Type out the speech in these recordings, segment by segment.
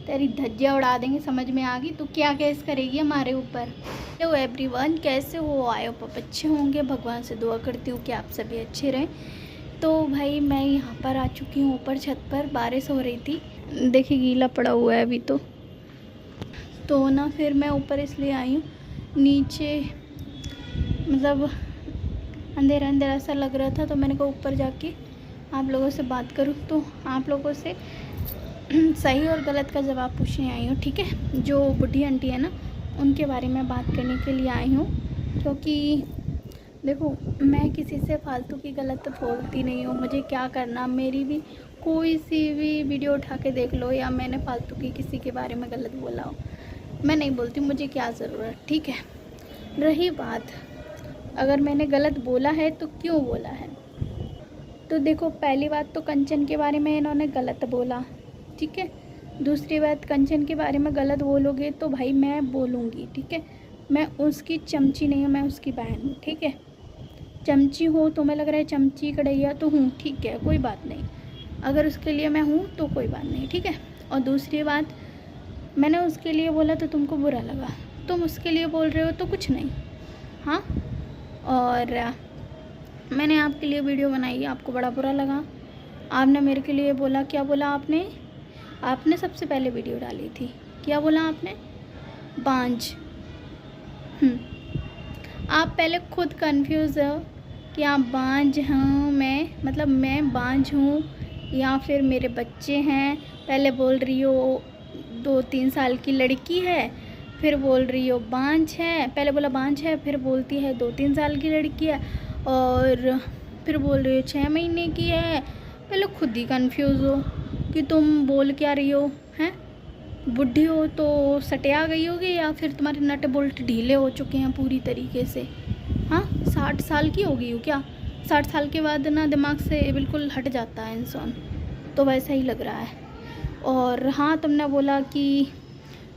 तेरी धज्जियाँ उड़ा देंगे, समझ में आ गई? तू क्या केस करेगी हमारे ऊपर। हेलो एवरीवन, कैसे हो? आए हो आप अच्छे होंगे, भगवान से दुआ करती हूँ कि आप सभी अच्छे रहें। तो भाई मैं यहाँ पर आ चुकी हूँ ऊपर छत पर, बारिश हो रही थी, देखिए गीला पड़ा हुआ है अभी तो ना फिर मैं ऊपर इसलिए आई हूँ। नीचे मतलब अंधेरा अंधेरा सा लग रहा था, तो मैंने कहा ऊपर जाके आप लोगों से बात करूँ, तो आप लोगों से सही और गलत का जवाब पूछने आई हूँ। ठीक है, जो बुढ़ी आंटी है ना, उनके बारे में बात करने के लिए आई हूँ। क्योंकि देखो, मैं किसी से फालतू की गलत बोलती नहीं हूँ। मुझे क्या करना, मेरी भी कोई सी भी वीडियो उठा के देख लो, या मैंने फालतू की किसी के बारे में गलत बोला हो, मैं नहीं बोलती, मुझे क्या ज़रूरत। ठीक है, रही बात अगर मैंने गलत बोला है तो क्यों बोला है, तो देखो पहली बात तो कंचन के बारे में इन्होंने गलत बोला। ठीक है, दूसरी बात, कंचन के बारे में गलत बोलोगे तो भाई मैं बोलूँगी। ठीक है, मैं उसकी चमची नहीं हूँ, मैं उसकी बहन हूँ। ठीक है, चमची हो तो मैं लग रहा है चमची कढ़ैया तो हूँ, ठीक है, कोई बात नहीं। अगर उसके लिए मैं हूँ तो कोई बात नहीं। ठीक है, और दूसरी बात, मैंने उसके लिए बोला तो तुमको बुरा लगा, तुम उसके लिए बोल रहे हो तो कुछ नहीं। हाँ, और मैंने आपके लिए वीडियो बनाई, आपको बड़ा बुरा लगा, आपने मेरे के लिए बोला। क्या बोला आपने सबसे पहले वीडियो डाली थी, क्या बोला आपने? बांझ। आप पहले खुद कंफ्यूज हो कि आप बांझ हूँ, मैं बांझ हूँ या फिर मेरे बच्चे हैं। पहले बोल रही हो 2-3 साल की लड़की है, फिर बोल रही हो बांझ है। पहले बोला बांझ है, फिर बोलती है 2-3 साल की लड़की है, और फिर बोल रही हो 6 महीने की है। पहले खुद ही कंफ्यूज हो कि तुम बोल क्या रही हो। हैं, बुढ़ी हो तो सटिया गई होगी, या फिर तुम्हारे नट बोल्ट ढीले हो चुके हैं पूरी तरीके से। हाँ, 60 साल की हो गई हो क्या? 60 साल के बाद ना दिमाग से बिल्कुल हट जाता है इंसान, तो वैसा ही लग रहा है। और हाँ, तुमने बोला कि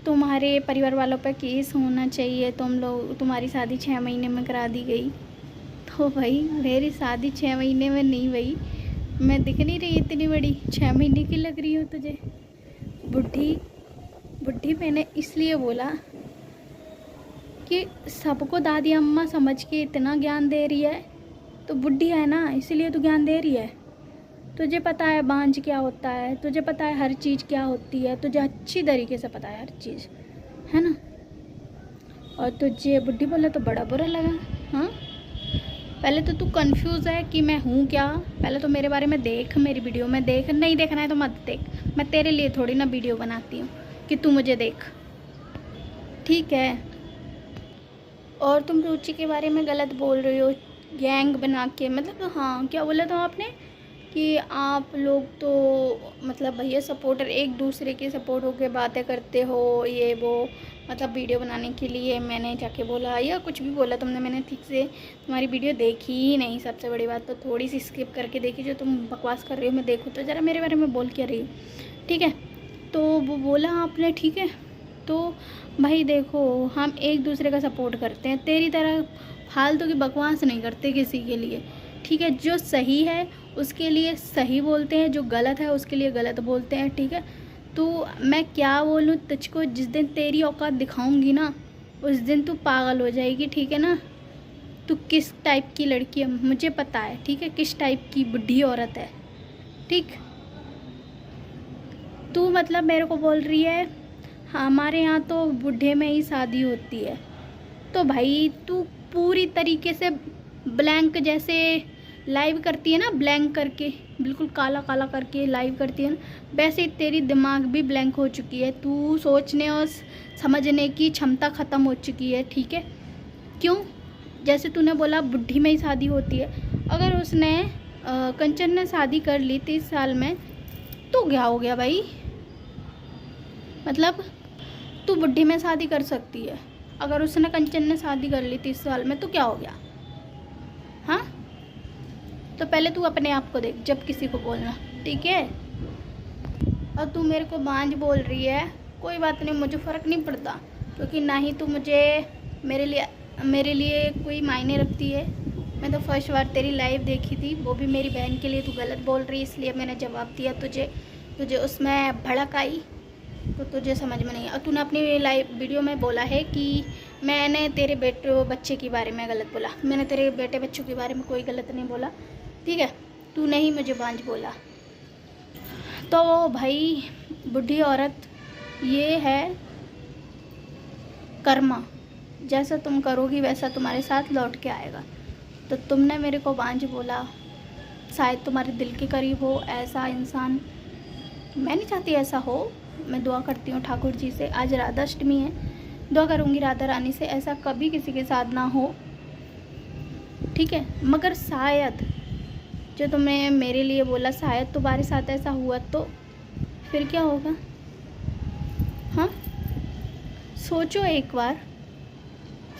तुम्हारे परिवार वालों पर केस होना चाहिए, तुम्हारी शादी 6 महीने में करा दी गई। तो भाई मेरी शादी 6 महीने में नहीं हुई, मैं दिख नहीं रही इतनी बड़ी, 6 महीने की लग रही हूँ तुझे। बुढ़ी मैंने इसलिए बोला कि सबको दादी अम्मा समझ के इतना ज्ञान दे रही है, तो बुढ़ी है ना, इसलिए तो ज्ञान दे रही है। तुझे पता है बांझ क्या होता है, तुझे पता है हर चीज़ क्या होती है, तुझे अच्छी तरीके से पता है हर चीज़, है ना। और तुझे बुढ़ी बोला तो बड़ा बुरा लगा। हाँ, पहले तो तू कंफ्यूज है कि मैं हूँ क्या। पहले तो मेरे बारे में देख, मेरी वीडियो में देख, नहीं देखना है तो मत देख। मैं तेरे लिए थोड़ी ना वीडियो बनाती हूँ कि तू मुझे देख, ठीक है। और तुम रुचि के बारे में गलत बोल रही हो, गैंग बना के, मतलब हाँ, क्या बोला था आपने कि आप लोग तो मतलब भैया सपोर्टर एक दूसरे के सपोर्ट होकर बातें करते हो, ये वो, मतलब वीडियो बनाने के लिए मैंने जाके बोला या कुछ भी बोला तुमने। मैंने ठीक से तुम्हारी वीडियो देखी ही नहीं, सबसे बड़ी बात तो थोड़ी सी स्किप करके देखी। जो तुम बकवास कर रही हो मैं देखूँ तो ज़रा मेरे बारे में बोल क्या रही हो, ठीक है। तो वो बोला आपने, ठीक है। तो भाई देखो, हम एक दूसरे का सपोर्ट करते हैं, तेरी तरह फालतू की बकवास नहीं करते किसी के लिए, ठीक है। जो सही है उसके लिए सही बोलते हैं, जो गलत है उसके लिए गलत बोलते हैं, ठीक है। तो मैं क्या बोलूँ तुझको, जिस दिन तेरी औकात दिखाऊंगी ना, उस दिन तू पागल हो जाएगी, ठीक है ना। तू किस टाइप की लड़की है मुझे पता है, ठीक है, किस टाइप की बुढ़ी औरत है, ठीक। तू मतलब मेरे को बोल रही है हमारे यहाँ तो बुढ़े में ही शादी होती है, तो भाई तू पूरी तरीके से ब्लैंक जैसे लाइव करती है ना, ब्लैंक करके बिल्कुल काला काला करके लाइव करती है ना, वैसे ही तेरी दिमाग भी ब्लैंक हो चुकी है। तू सोचने और समझने की क्षमता ख़त्म हो चुकी है, ठीक है। क्यों? जैसे तूने बोला बुढ़ी में ही शादी होती है, अगर उसने कंचन ने शादी कर ली 30 साल में तो क्या हो गया भाई? मतलब तू बुढ़ी में शादी कर सकती है, अगर उसने कंचन ने शादी कर ली 30 साल में तो क्या हो गया? हाँ, तो पहले तू अपने आप को देख जब किसी को बोलना, ठीक है। और तू मेरे को बांझ बोल रही है, कोई बात नहीं, मुझे फ़र्क नहीं पड़ता, क्योंकि ना ही तू मुझे मेरे लिए कोई मायने रखती है। मैं तो फर्स्ट बार तेरी लाइव देखी थी, वो भी मेरी बहन के लिए। तू गलत बोल रही है इसलिए मैंने जवाब दिया तुझे उसमें भड़क आई, तो तुझे समझ में नहीं। और तूने अपनी लाइव वीडियो में बोला है कि मैंने तेरे बच्चे के बारे में गलत बोला। मैंने तेरे बेटे बच्चों के बारे में कोई गलत नहीं बोला, ठीक है। तूने ही मुझे बांझ बोला। तो भाई बुढ़ी औरत, ये है कर्मा। जैसा तुम करोगी वैसा तुम्हारे साथ लौट के आएगा। तो तुमने मेरे को बांझ बोला, शायद तुम्हारे दिल के करीब हो ऐसा इंसान। मैं नहीं चाहती ऐसा हो। मैं दुआ करती हूँ ठाकुर जी से, आज राधा अष्टमी है, दुआ करूँगी राधा रानी से ऐसा कभी किसी के साथ ना हो, ठीक है। मगर शायद जो तुमने मेरे लिए बोला, शायद तुम्हारे साथ ऐसा हुआ तो फिर क्या होगा? हाँ, सोचो एक बार,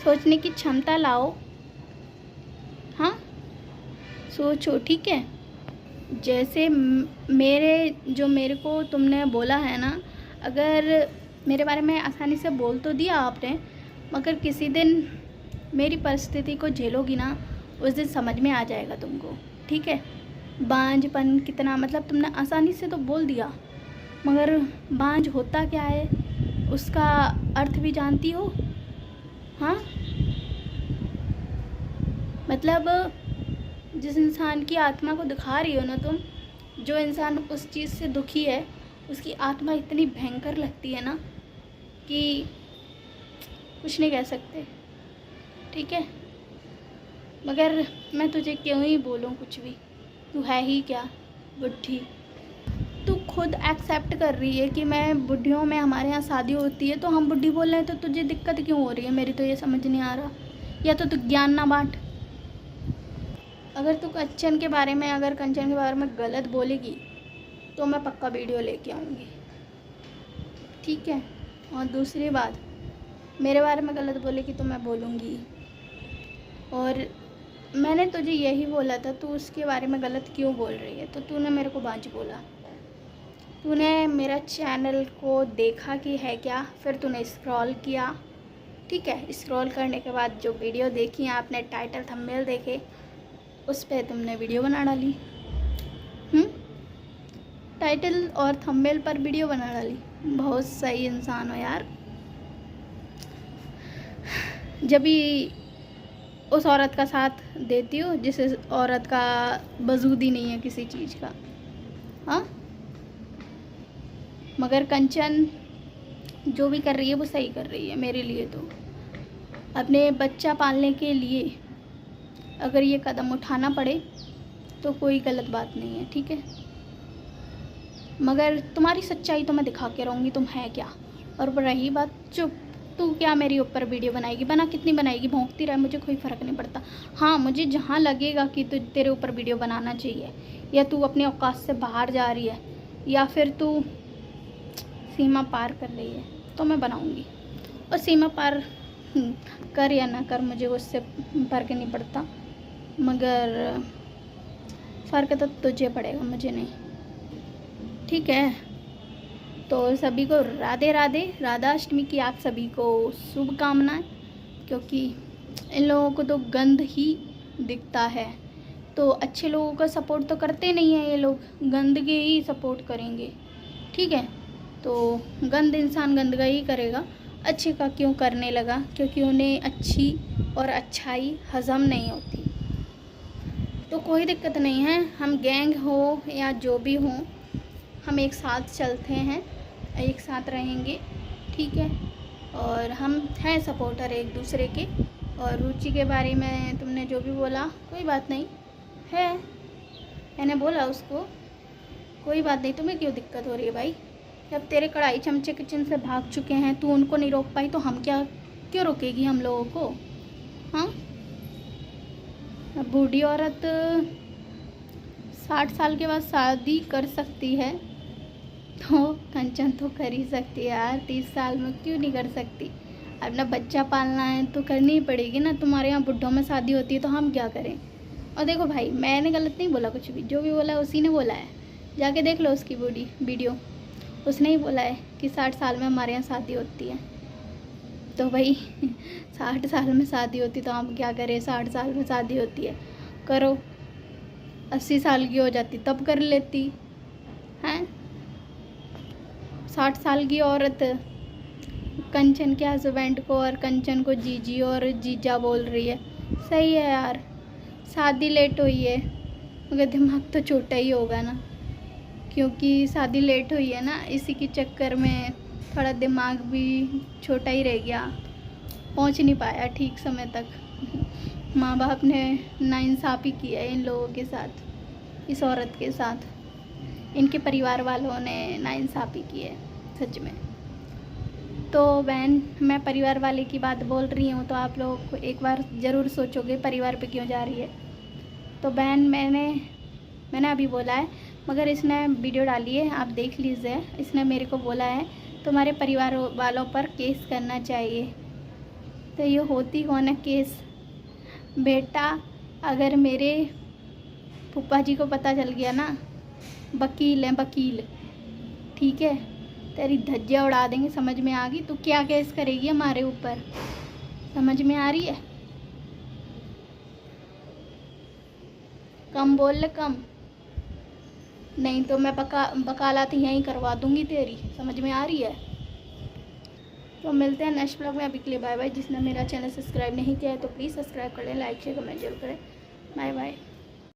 सोचने की क्षमता लाओ। हाँ, सोचो, ठीक है। जैसे मेरे को तुमने बोला है ना, अगर मेरे बारे में आसानी से बोल तो दिया आपने, मगर किसी दिन मेरी परिस्थिति को झेलोगी ना, उस दिन समझ में आ जाएगा तुमको, ठीक है। बांझपन कितना, मतलब तुमने आसानी से तो बोल दिया, मगर बांझ होता क्या है उसका अर्थ भी जानती हो? हाँ, मतलब जिस इंसान की आत्मा को दिखा रही हो ना तुम, जो इंसान उस चीज़ से दुखी है, उसकी आत्मा इतनी भयंकर लगती है ना कि कुछ नहीं कह सकते, ठीक है। मगर मैं तुझे क्यों ही बोलूँ कुछ भी, तू है ही क्या बुढ़ी। तू खुद एक्सेप्ट कर रही है कि मैं बुढ़ियों में, हमारे यहाँ शादी होती है तो हम बुढ़ी बोल रहे हैं, तो तुझे दिक्कत क्यों हो रही है? मेरी तो ये समझ नहीं आ रहा। या तो तू ज्ञान ना बांट। अगर तू कंचन के बारे में गलत बोलेगी तो मैं पक्का वीडियो लेके आऊँगी, ठीक है। और दूसरी बात, मेरे बारे में गलत बोलेगी तो मैं बोलूँगी। और मैंने तुझे यही बोला था, तू उसके बारे में गलत क्यों बोल रही है? तो तूने मेरे को बांझ बोला। तूने मेरा चैनल को देखा कि है क्या, फिर तूने स्क्रॉल किया, ठीक है। स्क्रॉल करने के बाद जो वीडियो देखी, आपने टाइटल थंबनेल देखे, उस पर तुमने वीडियो बना डाली। टाइटल और थंबनेल पर वीडियो बना डाली। बहुत सही इंसान हो यार। जब भी उस औरत का साथ देती हो जिस औरत का वजूद ही नहीं है किसी चीज़ का। हाँ, मगर कंचन जो भी कर रही है वो सही कर रही है मेरे लिए। तो अपने बच्चा पालने के लिए अगर ये कदम उठाना पड़े तो कोई गलत बात नहीं है, ठीक है। मगर तुम्हारी सच्चाई तो मैं दिखा के रहूँगी, तुम है क्या। और रही बात चुप, तू क्या मेरे ऊपर वीडियो बनाएगी? बना, कितनी बनाएगी, भौंकती रहे, मुझे कोई फ़र्क नहीं पड़ता। हाँ, मुझे जहाँ लगेगा कि तेरे ऊपर वीडियो बनाना चाहिए, या तू अपने औकात से बाहर जा रही है, या फिर तू सीमा पार कर रही है, तो मैं बनाऊँगी। और सीमा पार कर या ना कर, मुझे उससे फ़र्क नहीं पड़ता, मगर फ़र्क तो तुझे पड़ेगा, मुझे नहीं, ठीक है। तो सभी को राधे राधे, राधा अष्टमी की आप सभी को शुभकामनाएं। क्योंकि इन लोगों को तो गंद ही दिखता है, तो अच्छे लोगों का सपोर्ट तो करते नहीं हैं ये लोग, गंद के ही सपोर्ट करेंगे, ठीक है। तो गंद इंसान गंद का ही करेगा, अच्छे का क्यों करने लगा? क्योंकि उन्हें अच्छी और अच्छाई हज़म नहीं होती। तो कोई दिक्कत नहीं है, हम गैंग हो या जो भी हो, हम एक साथ चलते हैं, एक साथ रहेंगे, ठीक है। और हम हैं सपोर्टर एक दूसरे के। और रुचि के बारे में तुमने जो भी बोला, कोई बात नहीं है, मैंने बोला उसको, कोई बात नहीं। तुम्हें क्यों दिक्कत हो रही है भाई? जब तेरे कढ़ाई चमचे किचन से भाग चुके हैं, तू उनको नहीं रोक पाई, तो हम क्यों रोकेगी हम लोगों को? हाँ, बूढ़ी औरत 60 साल के बाद शादी कर सकती है, तो कंचन तो कर ही सकती है यार, 30 साल में क्यों नहीं कर सकती? अपना बच्चा पालना है तो करनी ही पड़ेगी ना। तुम्हारे यहाँ बुढ़ों में शादी होती है तो हम क्या करें? और देखो भाई, मैंने गलत नहीं बोला कुछ भी, जो भी बोला है उसी ने बोला है, जाके देख लो उसकी वीडियो। उसने ही बोला है कि 60 साल में हमारे यहाँ शादी होती है। तो भाई 60 साल में शादी होती तो हम क्या करें? 60 साल में शादी होती है, करो। 80 साल की हो जाती तब कर लेती हैं। 60 साल की औरत कंचन के हस्बैंड को और कंचन को जीजी और जीजा बोल रही है। सही है यार, शादी लेट हुई है मगर दिमाग तो छोटा ही होगा ना, क्योंकि शादी लेट हुई है ना, इसी के चक्कर में थोड़ा दिमाग भी छोटा ही रह गया, पहुंच नहीं पाया ठीक समय तक। माँ बाप ने नाइंसाफ़ी की है इन लोगों के साथ, इस औरत के साथ, इनके परिवार वालों ने नाइंसाफ़ी की है सच में। तो बहन, मैं परिवार वाले की बात बोल रही हूँ तो आप लोग एक बार ज़रूर सोचोगे परिवार पे क्यों जा रही है। तो बहन, मैंने अभी बोला है, मगर इसने वीडियो डाली है, आप देख लीजिए। इसने मेरे को बोला है तुम्हारे परिवार वालों पर केस करना चाहिए। तो ये होती कौन है केस? बेटा, अगर मेरे फूफा जी को पता चल गया ना, वकील हैं वकील, ठीक है, तेरी धज्जियाँ उड़ा देंगे। समझ में आ गई? तू क्या केस करेगी हमारे ऊपर? समझ में आ रही है? कम बोल ले, कम, नहीं तो मैं वकालत यहीं करवा दूंगी तेरी। समझ में आ रही है? तो मिलते हैं नेक्स्ट ब्लॉग में। अभी के लिए बाय बाय। जिसने मेरा चैनल सब्सक्राइब नहीं किया है तो प्लीज़ सब्सक्राइब कर लें, लाइक शेयर कमेंट जरूर करें। Bye bye.